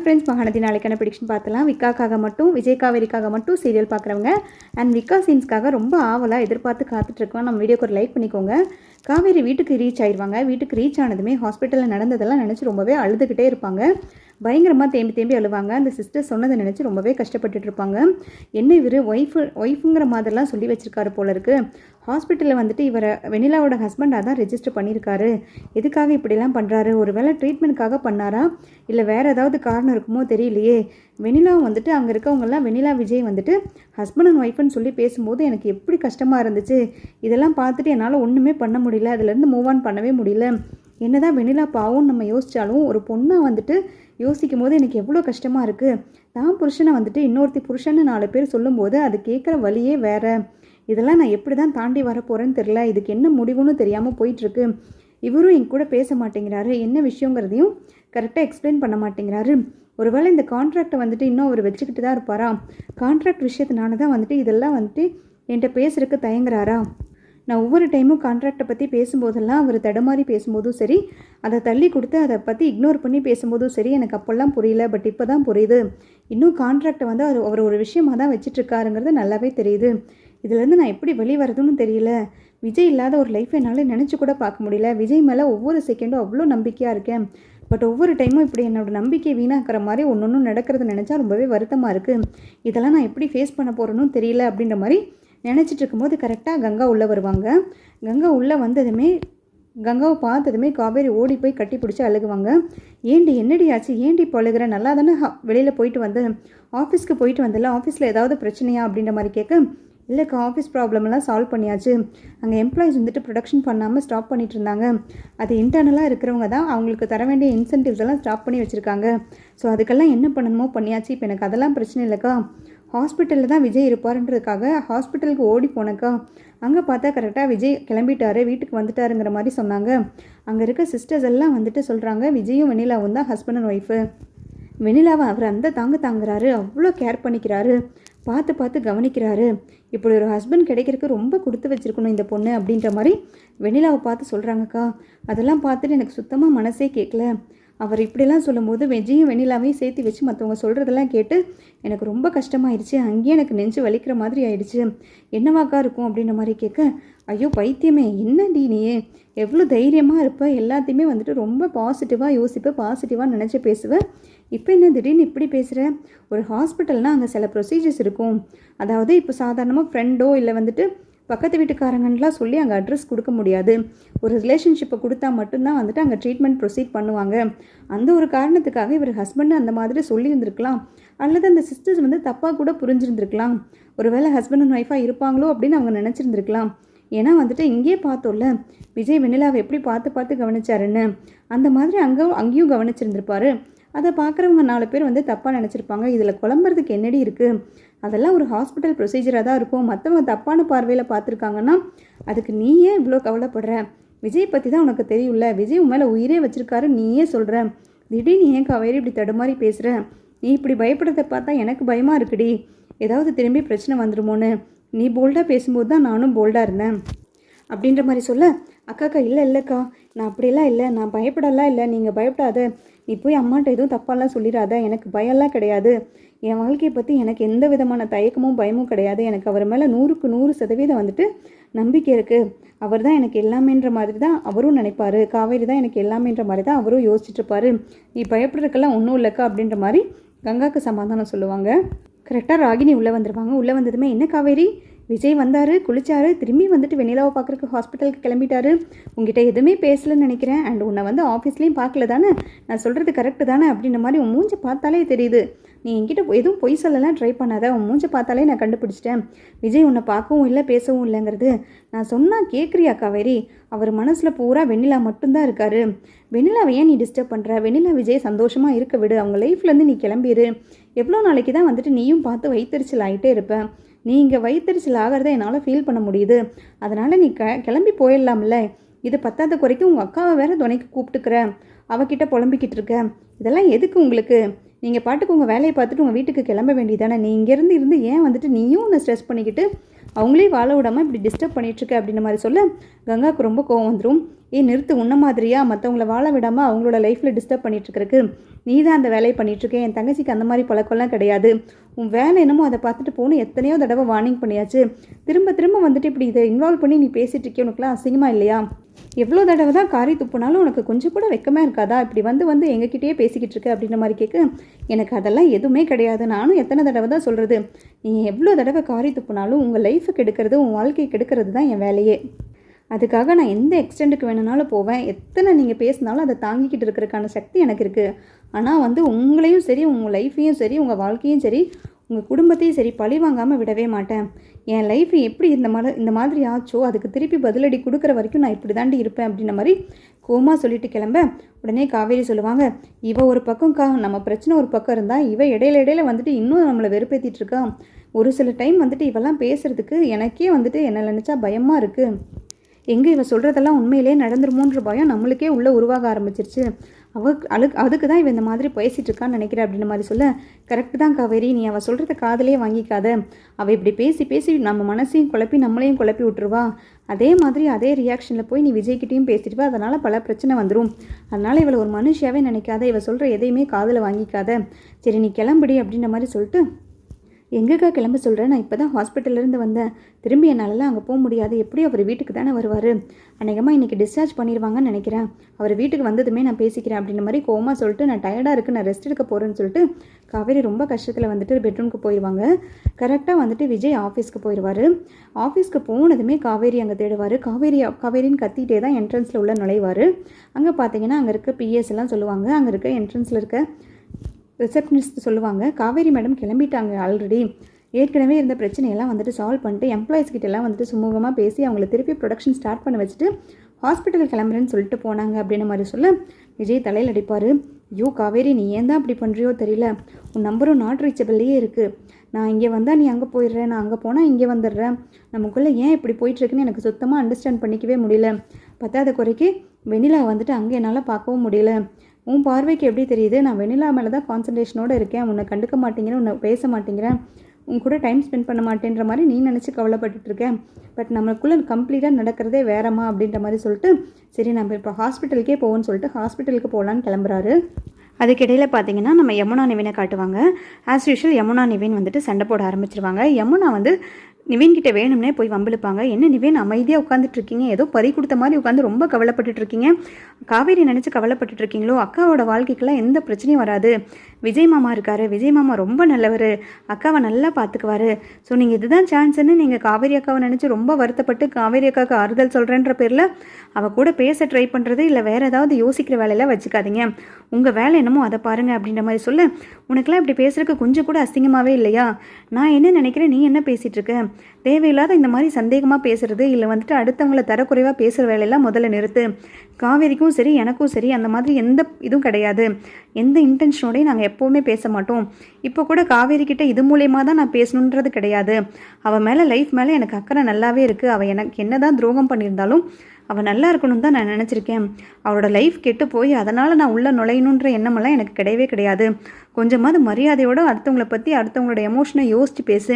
Friends, Mahanadi நாளைக்கான prediction பார்த்தலாம். விக்காக்காக மட்டும், விஜய் காவேரிக்காக மட்டும் சீரியல் பார்க்குறவங்க அண்ட் விக்கா சீன்ஸ்க்காக ரொம்ப ஆவலாக எதிர்பார்த்து காத்துட்ருக்கோம். நம்ம வீடியோக்கு ஒரு லைக் பண்ணிக்கோங்க. காவேரி வீட்டுக்கு ரீச் ஆயிடுவாங்க. வீட்டுக்கு ரீச் ஆனதுமே ஹாஸ்பிட்டலில் நடந்ததெல்லாம் நினச்சி ரொம்பவே அழுதுகிட்டே இருப்பாங்க. பயங்கரமாக தேம்பி அழுவாங்க. அந்த சிஸ்டர் சொன்னதை நினச்சி ரொம்பவே கஷ்டப்பட்டுட்டு இருப்பாங்க. என்ன இவர் ஒய்ஃபுங்கிற மாதிரிலாம் சொல்லி வச்சுருக்காரு போல இருக்குது. ஹாஸ்பிட்டலில் வந்துட்டு இவரை வெண்ணிலாவோட ஹஸ்பண்டாக தான் ரெஜிஸ்டர் பண்ணியிருக்காரு. எதுக்காக இப்படிலாம் பண்ணுறாரு? ஒரு வேளை ட்ரீட்மெண்ட்காக பண்ணாரா, இல்லை வேறு ஏதாவது காரணம் இருக்குமோ தெரியலையே. வெண்ணிலாவும் வந்துட்டு அங்கே இருக்கவங்கெல்லாம் வெண்ணிலா விஜய் வந்துட்டு ஹஸ்பண்ட் அண்ட் ஒய்ஃப்னு சொல்லி பேசும்போது எனக்கு எப்படி கஷ்டமாக இருந்துச்சு. இதெல்லாம் பார்த்துட்டு என்னால் ஒன்றுமே பண்ண முடியல. அதுலேருந்து மூவ் ஆன் பண்ணவே முடியல. என்னதான் வெண்ணிலா பாவம்னு நம்ம யோசித்தாலும் ஒரு பொண்ணாக வந்துட்டு யோசிக்கும் போது எனக்கு எவ்வளோ கஷ்டமாக இருக்குது. தான் புருஷனை வந்துட்டு இன்னொருத்தி புருஷன்னு 4 பேர் சொல்லும்போது அது கேட்குற வழியே வேறு. இதெல்லாம் நான் எப்படி தான் தாண்டி வரப்போகிறேன்னு தெரில. இதுக்கு என்ன முடிவுன்னு தெரியாமல் போயிட்டுருக்கு. இவரும் என் கூட பேச மாட்டேங்கிறாரு. என்ன விஷயங்கிறதையும் கரெக்டாக எக்ஸ்பிளைன் பண்ண மாட்டேங்கிறாரு. ஒருவேளை இந்த கான்ட்ராக்டை வந்துட்டு இன்னும் அவர் வச்சுக்கிட்டு தான் இருப்பாரா? கான்ட்ராக்ட் விஷயத்தினால தான் வந்துட்டு இதெல்லாம் வந்துட்டு என்கிட்ட பேசுறதுக்கு தயங்குறாரா? நான் ஒவ்வொரு டைமும் கான்ட்ராக்டை பற்றி பேசும்போதெல்லாம் அவர் தடுமாறி பேசும்போதும் சரி, அதை தள்ளி கொடுத்து அதை பற்றி இக்னோர் பண்ணி பேசும்போதும் சரி, எனக்கு அப்போல்லாம் புரியல. பட் இப்போ தான் புரியுது. இன்னும் கான்ட்ராக்டை வந்து அவர் ஒரு விஷயமாக தான் வச்சிட்ருக்காருங்கிறது நல்லாவே தெரியுது. இதுலேருந்து நான் எப்படி வெளிவரதுன்னு தெரியல. விஜய் இல்லாத ஒரு லைஃப் என்னால் நினச்சி கூட பார்க்க முடியல. விஜய் மேலே ஒவ்வொரு செகண்டும் அவ்வளோ நம்பிக்கையாக இருக்கேன். பட் ஒவ்வொரு டைமும் இப்படி என்னோடய நம்பிக்கை வீணாக்கிற மாதிரி ஒன்று நடக்கிறத நினச்சா ரொம்பவே வருத்தமாக இருக்குது. இதெல்லாம் நான் எப்படி ஃபேஸ் பண்ண போகிறேன்னு தெரியல அப்படின்ற மாதிரி நினச்சிட்டு இருக்கும்போது கரெக்டாக கங்கா உள்ளே வருவாங்க. கங்கா உள்ளே வந்ததுமே கங்காவை பார்த்ததுமே காவேரி ஓடி போய் கட்டி பிடிச்சி அழுகுவாங்க. ஏண்டி என்னடி ஆச்சு? ஏண்டி இப்போ அழுகிற? நல்லா தானே வெளியில் போயிட்டு வந்து ஆஃபீஸ்க்கு போயிட்டு வந்தல, ஆஃபீஸில் ஏதாவது பிரச்சனையா அப்படின்ற மாதிரி கேட்க, இல்லைக்கா ஆஃபீஸ் ப்ராப்ளம்லாம் சால்வ் பண்ணியாச்சு. அங்கே எம்ப்ளாயிஸ் வந்துட்டு ப்ரொடக்ஷன் பண்ணாமல் ஸ்டாப் பண்ணிட்டு இருந்தாங்க. அது இன்டர்னலாக இருக்கிறவங்க தான் அவங்களுக்கு தர வேண்டிய இன்சென்டிவ்ஸ் எல்லாம் ஸ்டாப் பண்ணி வச்சுருக்காங்க. ஸோ அதுக்கெல்லாம் என்ன பண்ணணுமோ பண்ணியாச்சு. இப்போ எனக்கு அதெல்லாம் பிரச்சனை இல்லைக்கா. ஹாஸ்பிட்டலில் தான் விஜய் இருப்பாருன்றதுக்காக ஹாஸ்பிட்டலுக்கு ஓடி போனக்கா. அங்கே பார்த்தா கரெக்டாக விஜய் கிளம்பிட்டாரு, வீட்டுக்கு வந்துட்டாருங்கிற மாதிரி சொன்னாங்க. அங்கே இருக்க சிஸ்டர்ஸ் எல்லாம் வந்துட்டு சொல்கிறாங்க, விஜயும் வெண்ணிலாவும் தான் ஹஸ்பண்ட் அண்ட் ஒய்ஃபு. வெண்ணிலாவை அவர் அந்த தாங்குறாரு, அவ்வளோ கேர் பண்ணிக்கிறாரு, பார்த்து கவனிக்கிறாரு. இப்படி ஒரு ஹஸ்பண்ட் கிடைக்கிறதுக்கு ரொம்ப கொடுத்து வச்சுருக்கணும் இந்த பொண்ணு அப்படின்ற மாதிரி வெண்ணிலாவை பார்த்து சொல்கிறாங்கக்கா. அதெல்லாம் பார்த்துட்டு எனக்கு சுத்தமாக மனசே கேட்கல. அவர் இப்படிலாம் சொல்லும்போது விஜயும் வெண்ணிலாவையும் சேர்த்து வச்சு மற்றவங்க சொல்கிறதெல்லாம் கேட்டு எனக்கு ரொம்ப கஷ்டமாயிடுச்சு. அங்கேயே எனக்கு நெஞ்சு வலிக்கிற மாதிரி ஆயிடுச்சு. என்னவாக்கா இருக்கும் அப்படின்ற மாதிரி கேட்க, ஐயோ பைத்தியமே, என்னடி நீ எவ்வளோ தைரியமாக இருப்ப, எல்லாத்தையுமே வந்துட்டு ரொம்ப பாசிட்டிவாக யோசிப்ப, பாசிட்டிவாக நினச்சி பேசுவேன். இப்போ என்ன திடீர்னு இப்படி பேசுகிற? ஒரு ஹாஸ்பிட்டல்னால் அங்கே சில ப்ரொசீஜர்ஸ் இருக்கும். அதாவது இப்போ சாதாரணமாக ஃப்ரெண்டோ இல்லை வந்துட்டு பக்கத்து வீட்டுக்காரங்கலாம் சொல்லி அங்கே அட்ரஸ் கொடுக்க முடியாது. ஒரு ரிலேஷன்ஷிப்பை கொடுத்தா மட்டும்தான் வந்துட்டு அங்கே ட்ரீட்மெண்ட் ப்ரொசீட் பண்ணுவாங்க. அந்த ஒரு காரணத்துக்காக இவர் ஹஸ்பண்ட் அந்த மாதிரி சொல்லியிருந்திருக்கலாம். அல்லது அந்த சிஸ்டர்ஸ் வந்து தப்பாக கூட புரிஞ்சிருந்துருக்கலாம். ஒருவேளை ஹஸ்பண்ட் அண்ட் ஒய்ஃபாக இருப்பாங்களோ அப்படின்னு அவங்க நினச்சிருந்துருக்கலாம். ஏன்னா வந்துட்டு இங்கேயே பார்த்தோம்ல, விஜய் வெண்ணிலாவை எப்படி பார்த்து கவனிச்சாருன்னு, அந்த மாதிரி அங்கேயும் கவனிச்சிருந்துருப்பாரு. அதை பார்க்குறவங்க 4 பேர் வந்து தப்பாக நினச்சிருப்பாங்க. இதில் குழம்புறதுக்கு என்னடி இருக்குது? அதெல்லாம் ஒரு ஹாஸ்பிட்டல் ப்ரொசீஜராக தான் இருக்கும். மற்றவங்க தப்பான பார்வையில் பார்த்துருக்காங்கன்னா அதுக்கு நீ ஏன் இவ்வளோ கவலைப்படுற? விஜய் பற்றி தான் உனக்கு தெரியும்ல, விஜய் உன் மேலே உயிரே வச்சுருக்காரு, நீயே சொல்கிற. திடீர்னு ஏன் காவேரி இப்படி தடுமாறி பேசுகிற? நீ இப்படி பயப்படுறத பார்த்தா எனக்கு பயமாக இருக்குடி. ஏதாவது திரும்பி பிரச்சனை வந்துடுமோன்னு. நீ போல்டாக பேசும்போது தான் நானும் போல்டாக இருந்தேன் அப்படின்ற மாதிரி சொல்ல, அக்காக்கா இல்லைக்கா, நான் அப்படியெல்லாம் இல்லை, நான் பயப்படலாம் இல்லை, நீங்கள் பயப்படாத. நீ போய் அம்மாட்ட எதுவும் தப்பாலாம் சொல்லிடாத. எனக்கு பயம்லாம் கிடையாது. என் வாழ்க்கையை பற்றி எனக்கு எந்த விதமான தயக்கமும் பயமும் கிடையாது. எனக்கு அவர் மேலே 100க்கு 100% வந்துட்டு நம்பிக்கை இருக்குது. அவர் தான் எனக்கு எல்லாமேன்ற மாதிரி தான் அவரும் நினைப்பார். காவேரி தான் எனக்கு எல்லாமேன்ற மாதிரி தான் அவரும் யோசிச்சுட்ருப்பார். நீ பயப்படுறதுக்கெல்லாம் ஒன்றும் இல்லைக்கா அப்படின்ற மாதிரி கங்காவுக்கு சமாதானம் சொல்லுவாங்க. கரெக்டாக ராகினி உள்ளே வந்துடுவாங்க. உள்ளே வந்ததுமே, என்ன காவேரி, விஜய் வந்தார், குளிச்சாரு, திரும்பி வந்துட்டு வெண்ணிலாவை பார்க்குறக்கு ஹாஸ்பிட்டலுக்கு கிளம்பிட்டாரு. உங்ககிட்ட எதுவுமே பேசலன்னு நினைக்கிறேன். அண்ட் உன்னை வந்து ஆஃபீஸ்லேயும் பார்க்கல தானே? நான் சொல்கிறது கரெக்டு தானே அப்படின்ற மாதிரி உன் மூஞ்சை பார்த்தாலே தெரியுது. நீ என்கிட்ட எதுவும் பொய் சொல்லலாம் ட்ரை பண்ணாத. உன் மூஞ்சை பார்த்தாலே நான் கண்டுபிடிச்சிட்டேன். விஜய் உன்னை பார்க்கவும் இல்லை பேசவும் இல்லைங்கிறது. நான் சொன்னால் கேட்குறியா காவேரி? அவர் மனசில் பூரா வெண்ணிலா மட்டும்தான் இருக்கார். வெண்ணிலாவை ஏன் நீ டிஸ்டர்ப் பண்ணுற? வெண்ணிலா விஜய் சந்தோஷமாக இருக்க விடு. அவங்க லைஃப்லேருந்து நீ கிளம்பிடு. எவ்வளோ நாளைக்கு தான் வந்துட்டு நீயும் பார்த்து வயிற்றுச்சல் ஆகிட்டே இருப்பேன். நீ இங்கே வயிற்றுச்சல் ஆகிறத என்னால் ஃபீல் பண்ண முடியுது. அதனால் நீ கிளம்பி போயிடலாம்ல. இது பத்தாத குறைக்கும் உங்கள் அக்காவை வேறு துணைக்கு கூப்பிட்டுக்கிற, அவகிட்ட புலம்பிக்கிட்டு இருக்க. இதெல்லாம் எதுக்கு உங்களுக்கு? நீங்கள் பாட்டுக்கு உங்கள் வேலையை பார்த்துட்டு உங்கள் வீட்டுக்கு கிளம்ப வேண்டியதானே? நீ இங்கேருந்து ஏன் வந்துட்டு நீயும் உன்னை ஸ்ட்ரெஸ் பண்ணிக்கிட்டு அவங்களே வாழ விடாமல் இப்படி டிஸ்டர்ப் பண்ணிகிட்ருக்க அப்படின்ற மாதிரி சொல்ல கங்காவுக்கு ரொம்ப கோவம் வந்துடும். நிறுத்து, உன்ன மாதிரியா மற்றவங்கள வாழ விடாமல் அவங்களோட லைஃப்பில் டிஸ்டர்ப் பண்ணிகிட்ருக்கிறதுக்கு நீ தான் அந்த வேலையை பண்ணிகிட்ருக்கேன். என் தங்கச்சிக்கு அந்த மாதிரி பழக்கம்லாம் கிடையாது. உன் வேலை என்னமோ அதை பார்த்துட்டு போகணும். எத்தனையோ தடவை வார்னிங் பண்ணியாச்சு. திரும்ப திரும்ப வந்துட்டு இப்படி இதை இன்வால்வ் பண்ணி நீ பேசிகிட்டு இருக்கே, உனக்குலாம் அசிங்கமாக இல்லையா? எவ்வளோ தடவை தான் காரி துப்புனாலும் உனக்கு கொஞ்சம் கூட வெக்கமே இருக்காதா? இப்படி வந்து எங்ககிட்டயே பேசிக்கிட்டு இருக்க அப்படின்ற மாதிரி கேட்க, எனக்கு அதெல்லாம் எதுவுமே கிடையாது. நானும் எத்தனை தடவை தான் சொல்கிறது, நீங்கள் எவ்வளோ தடவை காரி துப்புனாலும் உங்கள் லைஃபை கெடுக்கிறது, உன் வாழ்க்கையை கெடுக்கிறது தான் என் வேலையே. அதுக்காக நான் எந்த எக்ஸ்டெண்டுக்கு வேணுனாலும் போவேன். எத்தனை நீங்கள் பேசினாலும் அதை தாங்கிக்கிட்டு இருக்கிறதுக்கான சக்தி எனக்கு இருக்குது. ஆனால் உங்களையும் சரி, உங்கள் லைஃப்பையும் சரி, உங்கள் வாழ்க்கையும் சரி, உங்கள் குடும்பத்தையும் சரி பழி வாங்காமல் விடவே மாட்டேன். என் லைஃப் எப்படி இந்த மாதிரி ஆச்சோ அதுக்கு திருப்பி பதிலடி கொடுக்குற வரைக்கும் நான் இப்படி தாண்டி இருப்பேன் அப்படின்ற மாதிரி கோமா சொல்லிட்டு கிளம்ப, உடனே காவேரி சொல்லுவாங்க, இவ ஒரு பக்கம்க்கா, நம்ம பிரச்சனை ஒரு பக்கம் இருந்தால் இவ இடையில வந்துட்டு இன்னும் நம்மளை வெறுப்பேற்றிட்டு இருக்கா. ஒரு சில டைம் வந்துட்டு இவெல்லாம் பேசுகிறதுக்கு எனக்கே வந்துட்டு என்ன நினச்சா பயமாக இருக்குது. எங்கே இவ சொல்கிறதெல்லாம் உண்மையிலே நடந்துருமோன்ற பயம் நம்மளுக்கே உள்ளே உருவாக ஆரம்பிச்சிருச்சு. அதுக்கு தான் இவன் இந்த மாதிரி பேசிகிட்டு இருக்கான்னு நினைக்கிறேன் அப்படின்ற மாதிரி சொல்ல, கரெக்டு தான் காவேரி, நீ அவள் சொல்கிறத காதலையே வாங்கிக்காத. அவள் இப்படி பேசி நம்ம மனசையும் குழப்பி நம்மளையும் குழப்பி விட்டுருவா. அதே மாதிரி அதே ரியாக்ஷனில் போய் நீ விஜய்கிட்டையும் பேசிட்டு வா, அதனால் பல பிரச்சனை வந்துடும். அதனால் இவளை ஒரு மனுஷியாவே நினைக்காத, இவள் சொல்கிற எதையுமே காதில் வாங்கிக்காத. சரி நீ கிளம்புடி அப்படின்ற மாதிரி சொல்லிட்டு, எங்கேக்கா கிளம்ப சொல்கிறேன், நான் இப்போ தான் ஹாஸ்பிட்டல்லேருந்து வந்தேன். திரும்பி என்னாலலாம் அங்கே போக முடியாது. எப்படி அவர் வீட்டுக்கு தானே வருவார். அநேகமாக இன்றைக்கி டிஸ்சார்ஜ் பண்ணிடுவாங்கன்னு நினைக்கிறேன். அவர் வீட்டுக்கு வந்ததுமே நான் பேசிக்கிறேன் அப்படின்ற மாதிரி கோமா சொல்லிட்டு, நான் டயர்டாக இருக்குது, நான் ரெஸ்ட் எடுக்க போகிறேன்னு சொல்லிட்டு காவேரி ரொம்ப கஷ்டத்தில் வந்துட்டு பெட்ரூமுக்கு போயிடுவாங்க. கரெக்டாக வந்துட்டு விஜய் ஆஃபீஸ்க்கு போயிடுவார். ஆஃபீஸ்க்கு போனதுமே காவேரி அங்கே தேடுவார். காவேரின்னு கத்திகிட்டே தான் என்ட்ரன்ஸில் உள்ள நுழைவார். அங்கே பார்த்தீங்கன்னா அங்கே இருக்க பிஎஸ் எல்லாம் சொல்லுவாங்க. அங்கே இருக்க என்ட்ரன்ஸில் இருக்க ரிசப்ஷனிஸ்ட் சொல்லுவாங்க, காவேரி மேடம் கிளம்பிட்டாங்க, ஆல்ரெடி ஏற்கனவே இருந்த பிரச்சனையெல்லாம் வந்துட்டு சால்வ் பண்ணிட்டு எம்ப்ளாயிஸ் கிட்டெல்லாம் வந்துட்டு சுமூகமாக பேசி அவங்கள திருப்பி ப்ரொடக்ஷன் ஸ்டார்ட் பண்ண வச்சுட்டு ஹாஸ்பிட்டல் கிளம்புறேன்னு சொல்லிட்டு போனாங்க அப்படின்ற மாதிரி சொல்ல, விஜய் தலையில் அடிப்பார். ஐயோ காவேரி, நீ ஏன் தான் அப்படி பண்ணுறியோ தெரியல. உன் நம்பரும் நாட் ரீச்சபிள்லேயே இருக்குது. நான் இங்கே வந்தால் நீ அங்கே போயிடுறேன், நான் அங்கே போனால் இங்கே வந்துடுறேன். நமக்குள்ளே ஏன் இப்படி போயிட்டுருக்குன்னு எனக்கு சுத்தமாக அண்டர்ஸ்டாண்ட் பண்ணிக்கவே முடியல. பத்தாத குறைக்கு வெண்ணிலா வந்துட்டு அங்கே என்னால் பார்க்கவும் முடியல. உன் பார்வைக்கு எப்படி தெரியுது, நான் வெண்ணிலா மேலே தான் கான்சன்ட்ரேஷனோடு இருக்கேன். உன்னை கண்டுக்க மாட்டேங்கிறேன், உன்னை பேச மாட்டேங்கிறேன், உன் கூட டைம் ஸ்பெண்ட் பண்ண மாட்டேன்ற மாதிரி நீ நினச்சி கவலைப்பட்டுருக்கேன். பட் நம்மளுக்குள்ளே கம்ப்ளீட்டாக நடக்கிறதே வேறம்மா அப்படின்ற மாதிரி சொல்லிட்டு, சரி நம்ம இப்போ ஹாஸ்பிட்டலுக்கே போவோன்னு சொல்லிட்டு ஹாஸ்பிட்டலுக்கு போகலான்னு கிளம்புறாரு. அதுக்கிடையில் பார்த்தீங்கன்னா நம்ம யமுனா நிவினை காட்டுவாங்க. ஆஸ் யூஷுவல் யமுனா நிவின் வந்துட்டு சண்டை போட ஆரம்பிச்சிருவாங்க. யமுனா வந்து நிவின்கிட்ட வேணும்னே போய் வம்பிழுப்பாங்க. என்ன நிவின் அமைதியாக உட்காந்துட்ருக்கீங்க, ஏதோ பறி கொடுத்த மாதிரி உட்காந்து ரொம்ப கவலைப்பட்டுட்ருக்கீங்க. காவேரி நினச்சி கவலைப்பட்டுட்ருக்கீங்களோ? அக்காவோட வாழ்க்கைக்கெல்லாம் எந்த பிரச்சனையும் வராது. விஜய் மாமா இருக்கார், விஜய் மாமா ரொம்ப நல்லவர், அக்காவை நல்லா பார்த்துக்குவார். ஸோ நீங்கள் இதுதான் சான்ஸ்ன்னு நீங்கள் காவேரி அக்காவை நினச்சி ரொம்ப வருத்தப்பட்டு காவேரி அக்காவுக்கு ஆறுதல் சொல்கிறேன்ற பேரில் அவள் கூட பேச ட்ரை பண்ணுறது இல்லை வேறு ஏதாவது யோசிக்கிற வேலையெல்லாம் வச்சுக்காதீங்க. உங்கள் வேலை என்னமோ அதை பாருங்கள் அப்படின்ற மாதிரி சொல்ல, உனக்கெல்லாம் இப்படி பேசுகிறதுக்கு கொஞ்சம் கூட அசிங்கமாகவே இல்லையா? நான் என்ன நினைக்கிறேன், நீ என்ன பேசிகிட்டு இருக்க? தேவையில்லாத இந்த மாதிரி சந்தேகமாக பேசுகிறது இல்லை வந்துட்டு அடுத்தவங்களை தரக்குறைவாக பேசுகிற வேலையெல்லாம் முதல்ல நிறுத்து. காவேரிக்கும் சரி எனக்கும் சரி அந்த மாதிரி எந்த இதுவும் கிடையாது. எந்த இன்டென்ஷனோடையும் நாங்கள் எப்போவுமே பேச மாட்டோம். இப்போ கூட காவேரிக்கிட்ட இது மூலயமா தான் நான் பேசணுன்றது கிடையாது. அவள் மேலே லைஃப் மேலே எனக்கு அக்கறை நல்லாவே இருக்குது. அவள் எனக்கு என்ன தான் துரோகம் பண்ணியிருந்தாலும் அவள் நல்லா இருக்கணும்னு தான் நான் நினச்சிருக்கேன். அவளோட லைஃப் கெட்டு போய் அதனால் நான் உள்ளே நுழையணுன்ற எண்ணமெல்லாம் எனக்கு கிடையவே கிடையாது. கொஞ்சமாவது மரியாதையோடு அடுத்தவங்களை பற்றி அடுத்தவங்களோட எமோஷனை யோசித்து பேசு.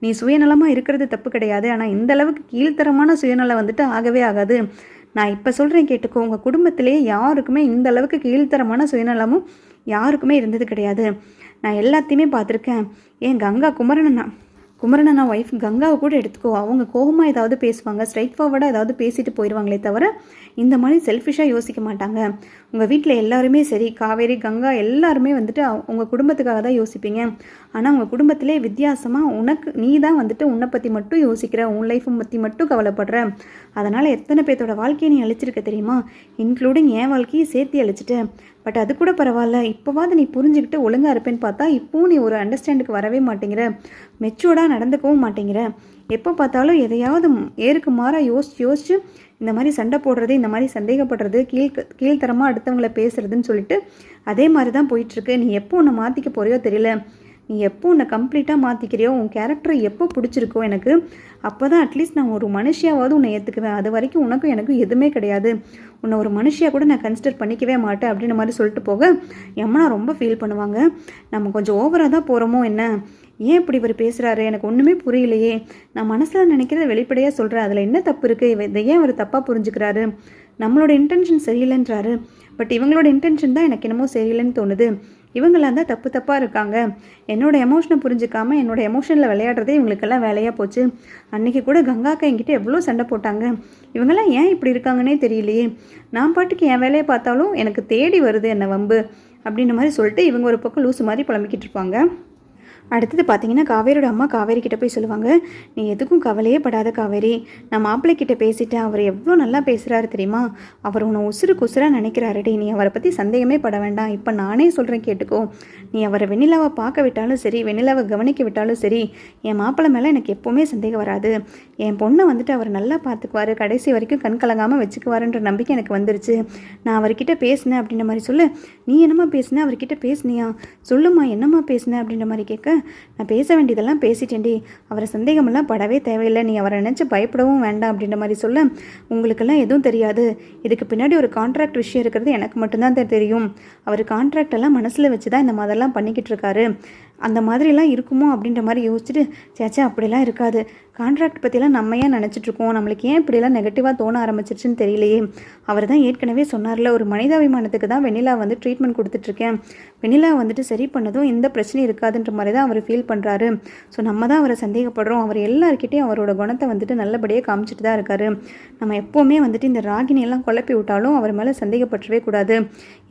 நீ சுயநலமாக இருக்கிறது தப்பு கிடையாது. ஆனால் இந்த அளவுக்கு கீழ்த்தரமான சுயநலம் வந்துட்டு ஆகவே ஆகாது. நான் இப்போ சொல்கிறேன் கேட்டுக்கோ, உங்கள் குடும்பத்திலேயே யாருக்குமே இந்த அளவுக்கு கீழ்த்தரமான சுயநலமும் யாருக்குமே இருந்தது கிடையாது. நான் எல்லாத்தையுமே பார்த்துருக்கேன். ஏன் கங்கா குமரண்ணா ஒய்ஃப் கங்காவை கூட எடுத்துக்கோ. அவங்க கோபமாக ஏதாவது பேசுவாங்க, ஸ்ட்ரைட் ஃபார்வர்டாக ஏதாவது பேசிட்டு போயிடுவாங்களே தவிர இந்த மாதிரி செல்ஃபிஷாக யோசிக்க மாட்டாங்க. உங்கள் வீட்டில் எல்லாருமே சரி, காவேரி கங்கா எல்லாருமே வந்துட்டு உங்கள் குடும்பத்துக்காக தான் யோசிப்பீங்க. ஆனால் உங்கள் குடும்பத்திலே வித்தியாசமாக நீ தான் வந்துட்டு உன்னை பற்றி மட்டும் யோசிக்கிற, உன் லைஃப்பை பற்றி மட்டும் கவலைப்படுற. அதனால் எத்தனை பேர்த்தோட வாழ்க்கையை நீ அழிச்சிருக்க தெரியுமா? இன்க்ளூடிங் என் வாழ்க்கையை சேர்த்து அழிச்சிட்டேன். பட் அது கூட பரவாயில்ல, இப்போவாது நீ புரிஞ்சுக்கிட்டு ஒழுங்காக இருப்பேன்னு பார்த்தா இப்போவும் நீ ஒரு அண்டர்ஸ்டாண்டுக்கு வரவே மாட்டேங்கிற, மெச்சூர்டாக நடந்துக்கவும் மாட்டேங்கிற. எப்போ பார்த்தாலும் எதையாவது ஏருக்கு மாறாக யோசிச்சு இந்த மாதிரி சண்டை போடுறது, இந்த மாதிரி சந்தேகப்படுறது, கீழ்த்தரமாக அடுத்தவங்களை பேசுறதுன்னு சொல்லிட்டு அதே மாதிரி தான் போயிட்டுருக்கு. நீ எப்போ உன்னை மாற்றிக்க போறியோ தெரியல. நீ எப்போ உன்னை கம்ப்ளீட்டாக மாற்றிக்கிறியோ, உன் கேரக்டரை எப்போ பிடிச்சிருக்கோ எனக்கு, அப்போ தான் அட்லீஸ்ட் நான் ஒரு மனுஷியாவது உன்னை ஏற்றுக்குவேன். அது வரைக்கும் உனக்கும் எனக்கும் எதுவுமே கிடையாது. உன்னை ஒரு மனுஷியாக கூட நான் கன்சிடர் பண்ணிக்கவே மாட்டேன் அப்படின்ற மாதிரி சொல்லிட்டு போக யமுனா ரொம்ப ஃபீல் பண்ணுவாங்க. நம்ம கொஞ்சம் ஓவராக தான் போகிறோமோ என்ன? ஏன் இப்படி இவர் பேசுகிறாரு? எனக்கு ஒன்றுமே புரியலையே. நான் மனசில் நினைக்கிறத வெளிப்படையாக சொல்கிறேன். அதில் என்ன தப்பு இருக்குது? இதை ஏன் அவர் தப்பாக புரிஞ்சுக்கிறாரு? நம்மளோட இன்டென்ஷன் சரியில்லைன்றாரு. பட் இவங்களோட இன்டென்ஷன் தான் எனக்கு என்னமோ சரியில்லைன்னு தோணுது. இவங்களாம் தான் தப்பாக இருக்காங்க. என்னோடய எமோஷனை புரிஞ்சுக்காமல் என்னோடய எமோஷனில் விளையாடுறதே இவங்களுக்கெல்லாம் வேலையாக போச்சு. அன்றைக்கி கூட கங்காக்கா என்கிட்ட எவ்வளோ சண்டை போட்டாங்க. இவங்கெல்லாம் ஏன் இப்படி இருக்காங்கன்னே தெரியலையே. நான் பாட்டுக்கு என் வேலையை பார்த்தாலும் எனக்கு தேடி வருது என்ன வம்பு அப்படின்ற மாதிரி சொல்லிட்டு இவங்க ஒரு பக்கம் லூசு மாதிரி புலம்பிக்கிட்டு இருப்பாங்க. அடுத்தது பார்த்தீங்கன்னா காவேரியோட அம்மா காவேரி கிட்ட போய் சொல்லுவாங்க, நீ எதுக்கும் கவலையே படாத காவேரி, நான் மாப்பிள்ளைக்கிட்ட பேசிட்டேன், அவர் எவ்வளோ நல்லா பேசுகிறாரு தெரியுமா, அவர் உன்னை உசுருக்கு உசுராக நினைக்கிறாருடி, நீ அவரை பற்றி சந்தேகமே பட வேண்டாம், இப்போ நானே சொல்கிறேன் கேட்டுக்கோ, நீ அவரை வெண்ணிலாவை பார்க்க விட்டாலும் சரி, வெண்ணிலாவை கவனிக்க விட்டாலும் சரி, என் மாப்பிள்ளை மேலே எனக்கு எப்போவுமே சந்தேகம் வராது, என் பொண்ணை வந்துட்டு அவர் நல்லா பார்த்துக்குவார், கடைசி வரைக்கும் கண் கலங்காமல் வச்சுக்குவாருன்ற நம்பிக்கை எனக்கு வந்துருச்சு, நான் அவர்கிட்ட பேசினேன் அப்படின்ற மாதிரி சொல்லு. நீ என்னம்மா பேசுன, அவர்கிட்ட பேசுனியா, சொல்லுமா என்னம்மா பேசுனேன் அப்படின்ற மாதிரி கேட்க, நான் பேச வேண்டியதெல்லாம் பேசிட்டேன்டி, அவரை சந்தேகமெல்லாம் படவே தேவையில்லை, நீ அவரை நினச்சி பயப்படவும் வேண்டாம் அப்படின்ற மாதிரி சொல்ல, உங்களுக்கெல்லாம் எதுவும் தெரியாது, இதுக்கு பின்னாடி ஒரு கான்ட்ராக்ட் விஷயம் இருக்கிறது எனக்கு மட்டும்தான் தெரியும், அவர் கான்ட்ராக்ட் எல்லாம் மனசில் வச்சு தான் இந்த மாதிரிலாம் பண்ணிக்கிட்டு இருக்காரு, அந்த மாதிரிலாம் இருக்குமோ அப்படின்ற மாதிரி யோசிச்சுட்டு, சேச்சா அப்படிலாம் இருக்காது, கான்ட்ராக்ட் பற்றிலாம் நம்ம ஏன் நினச்சிட்ருக்கோம், நம்மளுக்கு ஏன் இப்படிலாம் நெகட்டிவாக தோண ஆரம்பிச்சிருச்சுன்னு தெரியலையே, அவர் தான் ஏற்கனவே சொன்னார்ல, ஒரு மனிதாபிமானத்துக்கு தான் வெண்ணிலா வந்து ட்ரீட்மெண்ட் கொடுத்துட்ருக்கேன், வெண்ணிலா வந்துட்டு சரி பண்ணதும் எந்த பிரச்சனையும் இருக்காதுன்ற மாதிரி தான் அவர் ஃபீல் பண்ணுறாரு, ஸோ நம்ம தான் அவரை சந்தேகப்படுறோம், அவர் எல்லாருக்கிட்டையும் அவரோட குணத்தை வந்துட்டு நல்லபடியாக காமிச்சிட்டு தான் இருக்காரு, நம்ம எப்போவுமே வந்துட்டு இந்த ராகினியெல்லாம் குழப்பி விட்டாலும் அவர் மேலே சந்தேகப்படவே கூடாது,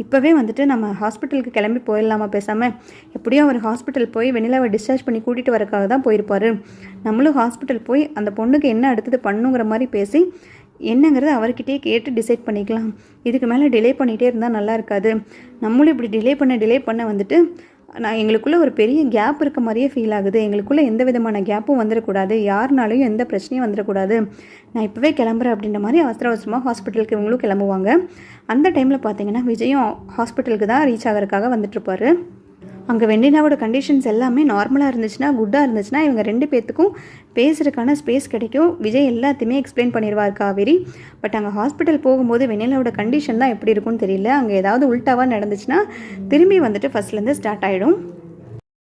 இப்போவே வந்துட்டு நம்ம ஹாஸ்பிட்டலுக்கு கிளம்பி போயிடலாமா பேசாமல், எப்படியும் அவர் ஹாஸ்பிட்டல் போய் வெண்ணிலாவை டிஸ்சார்ஜ் பண்ணி கூட்டிகிட்டு வரக்காக தான் போயிருப்பார், நம்மளும் ஹாஸ்பிட்டல் போய் அந்த பொண்ணுக்கு என்ன அடுத்தது பண்ணுங்கிற மாதிரி பேசி என்னங்கிறத அவர்கிட்டயே கேட்டு டிசைட் பண்ணிக்கலாம், இதுக்கு மேலே டிலே பண்ணிகிட்டே இருந்தால் நல்லா இருக்காது, நம்மளும் இப்படி டிலே பண்ண வந்துட்டு எங்களுக்குள்ளே ஒரு பெரிய கேப் இருக்க மாதிரியே ஃபீல் ஆகுது, எங்களுக்குள்ளே எந்த விதமான கேப்பும் வந்துடக்கூடாது, யாருனாலையும் எந்த பிரச்சனையும் வந்துடக்கூடாது, நான் இப்போவே கிளம்புறேன் அப்படின்ற மாதிரி அவசரமாக ஹாஸ்பிட்டலுக்கு இவங்களும் கிளம்புவாங்க. அந்த டைமில் பார்த்தீங்கன்னா விஜயும் ஹாஸ்பிட்டலுக்கு தான் ரீச் ஆகிறதுக்காக வந்துட்டுருப்பாரு. அங்கே வெண்ணிலாவோட கண்டிஷன்ஸ் எல்லாமே நார்மலாக இருந்துச்சுன்னா, குட்டாக இருந்துச்சுன்னா, இவங்க 2 பேர்த்துக்கும் பேசுகிறதுக்கான ஸ்பேஸ் கிடைக்கும், விஜய் எல்லாத்தையுமே எக்ஸ்பிளைன் பண்ணிடுவார் காவேரி. பட் அங்கே ஹாஸ்பிட்டல் போகும்போது வெண்ணிலாவோட கண்டிஷன் தான் எப்படி இருக்கும்னு தெரியல, அங்கே ஏதாவது உல்ட்டாவாக நடந்துச்சுன்னா திரும்பி வந்துட்டு ஃபஸ்ட்லேருந்து ஸ்டார்ட் ஆகிடும்.